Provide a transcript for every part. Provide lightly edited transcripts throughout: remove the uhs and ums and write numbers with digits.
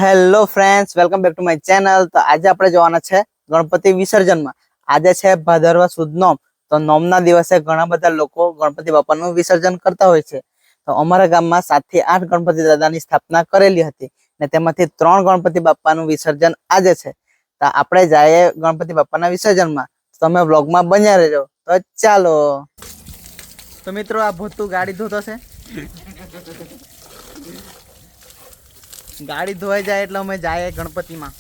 Hello friends, welcome back to my channel. તો આજે આપણે જવાના છે ગણપતિ વિસર્જનમાં। આજે છે ભાદરવા સુદ નોમ। તો નોમના દિવસે ઘણા બધા લોકો ગણપતિ બાપાનું વિસર્જન કરતા હોય છે। તો અમારા ગામમાં 7 થી 8 ગણપતિ દાદાની સ્થાપના કરેલી હતી ને તેમાંથી 3 ગણપતિ બાપાનું વિસર્જન આજે છે। તો આપણે જઈએ ગણપતિ બાપાના વિસર્જનમાં। તમે વ્લોગમાં બન્યા રહેજો। તો ચાલો। તો મિત્રો, આ ભૂતું ગાડી ધોતો છે। ગાડી ધોવાઈ જાય એટલે અમે જાય ગણપતિમાં।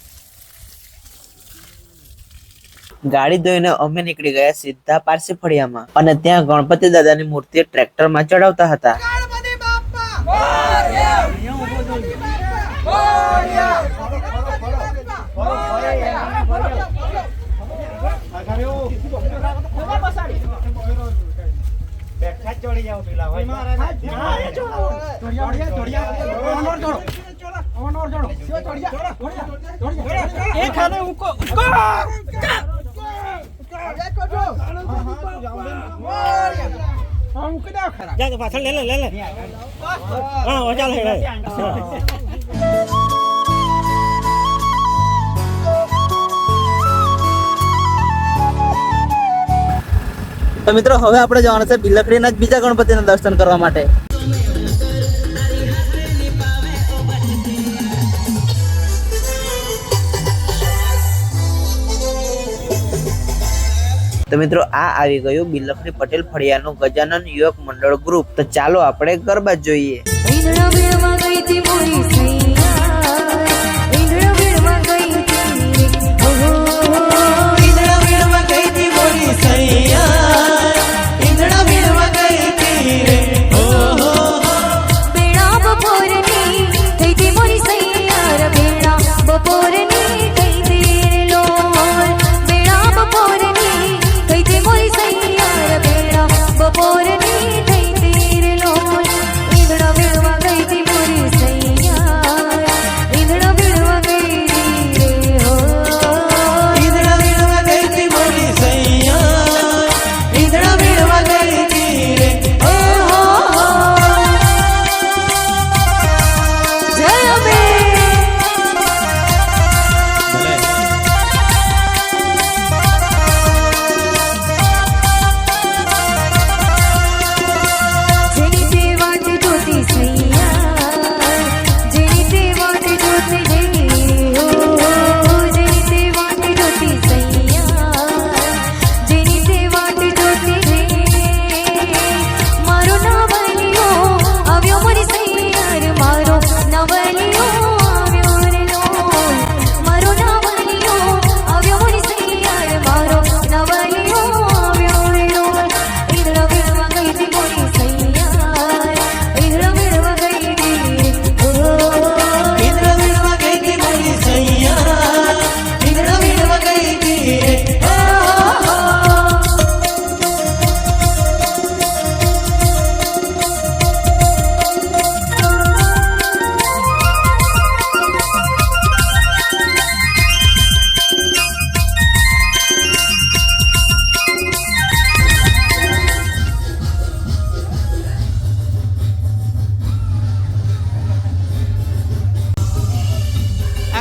ગાડી ધોઈને અમે નીકળી ગયા સીધા પારસી ફળિયામાં અને ત્યાં ગણપતિ દાદાની મૂર્તિ ટ્રેક્ટરમાં ચડાવતા હતા। ગણપતિ બાપ્પા મોરયા! તો મિત્રો, હવે આપણે જવાના છે બિલખડીના બીજા ગણપતિના દર્શન કરવા માટે। તો મિત્રો, આ આવી ગયું બિલખડી પટેલ ફળિયાનું ગજાનન યુવક મંડળ ગ્રુપ। તો ચાલો આપણે ગરબા જોઈએ।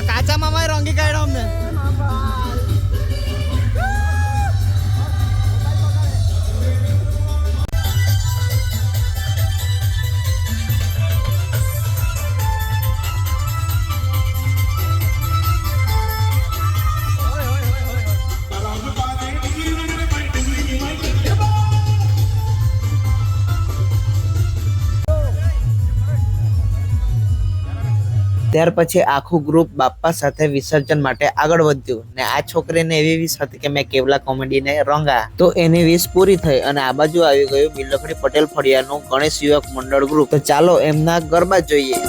કાચા મામા રંગી કાઢ્યો અમને। ત્યાર પછી આખું ગ્રુપ બાપા સાથે વિસર્જન માટે આગળ વધ્યું ને આ છોકરીને એવી વિશ હતી કે મેં કેવલા કોમેડીને રંગા। તો એની વિશ પૂરી થઈ અને આ બાજુ આવી ગયું બિલખડી પટેલ ફળિયાનું ગણેશ યુવક મંડળ ગ્રુપ। તો ચાલો એમના ગરબા જોઈએ।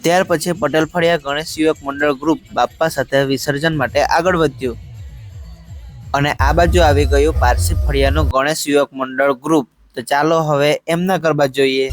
ત્યાર પછી પટેલ ફળિયા ગણેશ યુવક મંડળ ગ્રુપ બાપ્પા સાથે વિસર્જન માટે આગળ વધ્યું અને આ બાજુ આવી ગયું પારસી ફળિયાનું ગણેશ યુવક મંડળ ગ્રુપ। તો ચાલો હવે એમના ગરબા જોઈએ।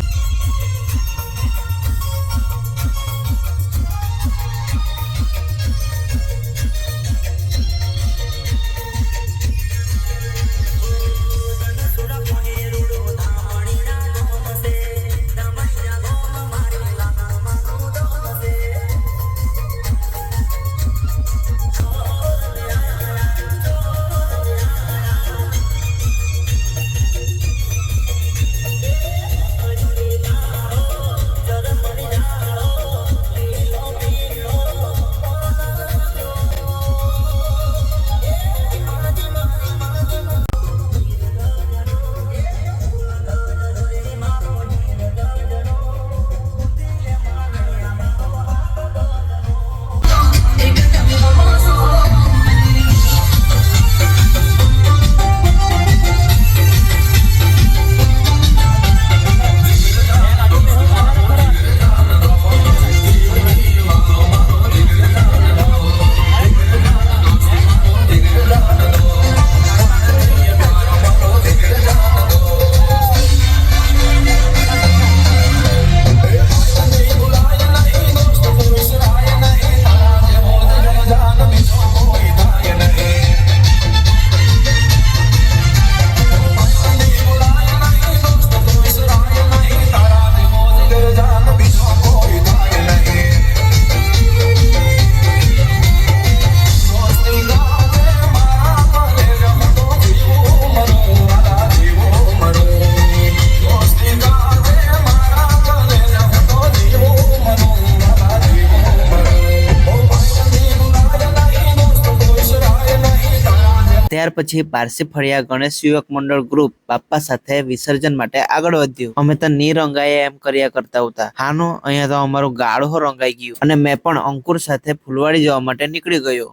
ત્યાર પછી પારસી ફળિયા ગણેશ યુવક મંડળ ગ્રુપ બાપ્પા સાથે વિસર્જન માટે આગળ વધ્યું। અમે તો ની રંગાયા એમ કર્યા કરતા હતા। હાનો અહીંયા તો અમારું ગાળો રંગાઈ ગયું અને મેં પણ અંકુર સાથે ફૂલવાડી જવા માટે નીકળી ગયો।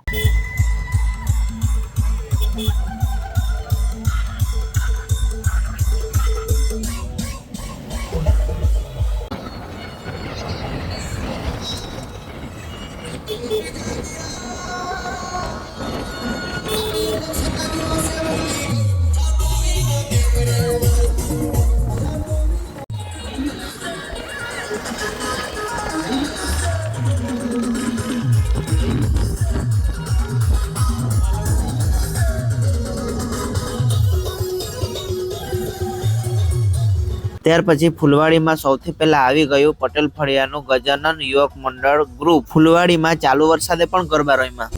ત્યાર પછી ફૂલવાડીમાં સૌથી પહેલા આવી ગયું પટેલ ફળિયાનું ગજાનન યુવક મંડળ ગ્રુપ। ફૂલવાડીમાં ચાલુ વરસાદે પણ ગરબા રમ્યા।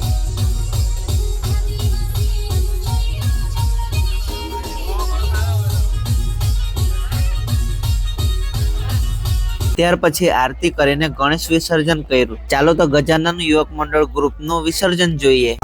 ત્યાર પછી આરતી કરીને ગણેશ વિસર્જન કર્યું। ચાલો તો ગજાનન યુવક મંડળ ગ્રુપનું વિસર્જન જોઈએ।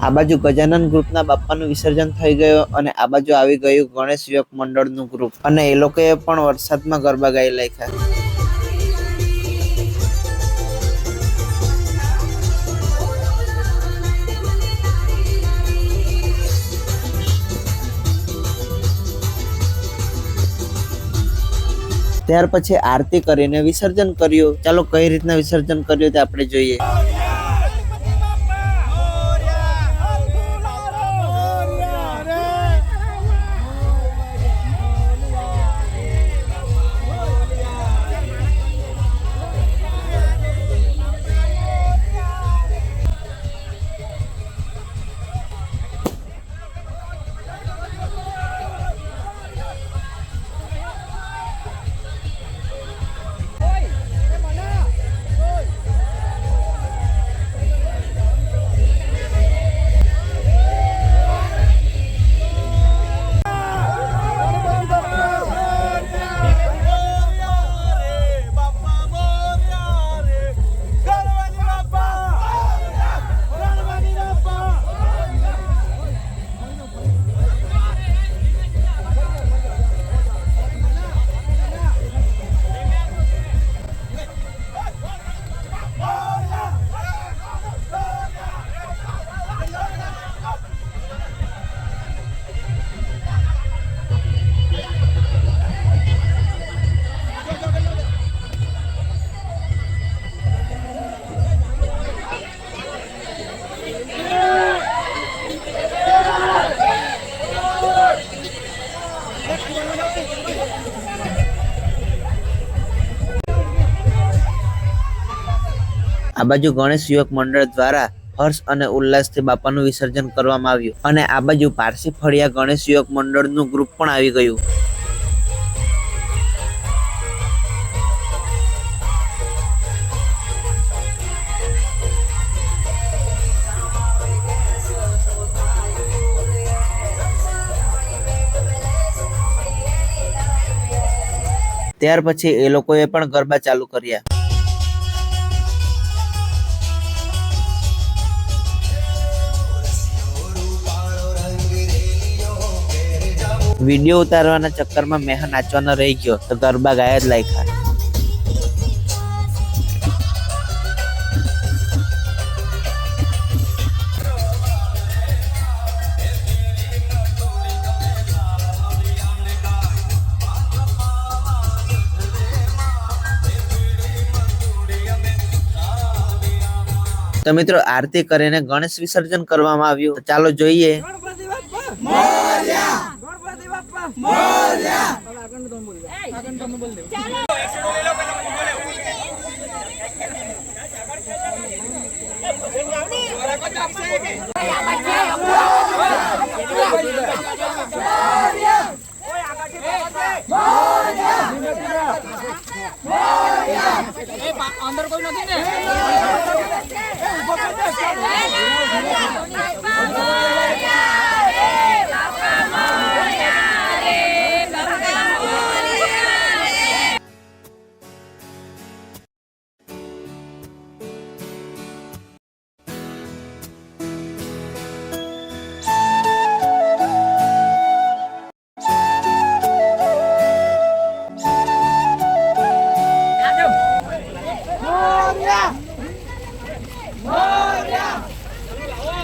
આ બાજુ ગજાનન ગ્રુપના બાપ્પાનું વિસર્જન થઈ ગયું અને આ બાજુ આવી ગયું ગણેશ યુવક મંડળનું ગ્રુપ અને એ લોકોએ પણ વરસાદમાં ગરબા ગાઈ નાખ્યા। ત્યાર પછી આરતી કરીને વિસર્જન કર્યું. ચાલો કઈ રીતના વિસર્જન કર્યું તે આપણે જોઈએ. આ બાજુ ગણેશ યુવક મંડળ દ્વારા હર્ષ અને ઉલ્લાસથી બાપાનું વિસર્જન કરવામાં આવ્યું અને આ બાજુ પારસી ફળિયા ગણેશ યુવક મંડળનું ગ્રુપ પણ આવી ગયું. ત્યાર પછી એ લોકોએ પણ ગરબા ચાલુ કર્યા. વિડીયો ઉતારવાના ચક્કરમાં મેહ નાચવાનો રહી ગયો તો ગરબા ગાયા જ લાગ્યા. તો મિત્રો આરતી કરીને ગણેશ વિસર્જન કરવામાં આવ્યું. ચાલો જોઈએ. અંદર કોઈ નથી ને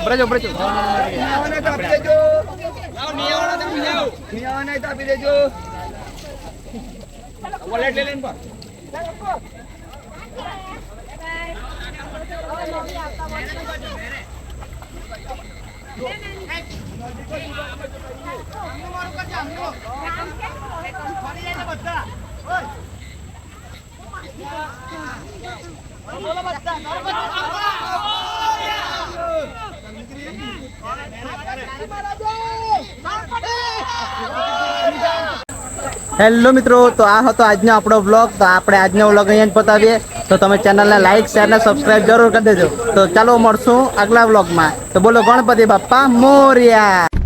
Brajo, brajo. Niawana tak pilih jo. Niawana tak pilih jo. Niawana tak pilih jo. Wallet le len pak. Hello મિત્રો, તો આ હતો આજનો આપણો વ્લોગ. તો આપણે આજનો વ્લોગ અહીંયા જ બતાવીએ. તો તમે ચેનલને લાઈક શેર ને સબસ્ક્રાઇબ જરૂર કરી દેજો. તો ચાલો મળશું આગલા વ્લોગમાં. તો બોલો ગણપતિ બાપ્પા મોર્યા.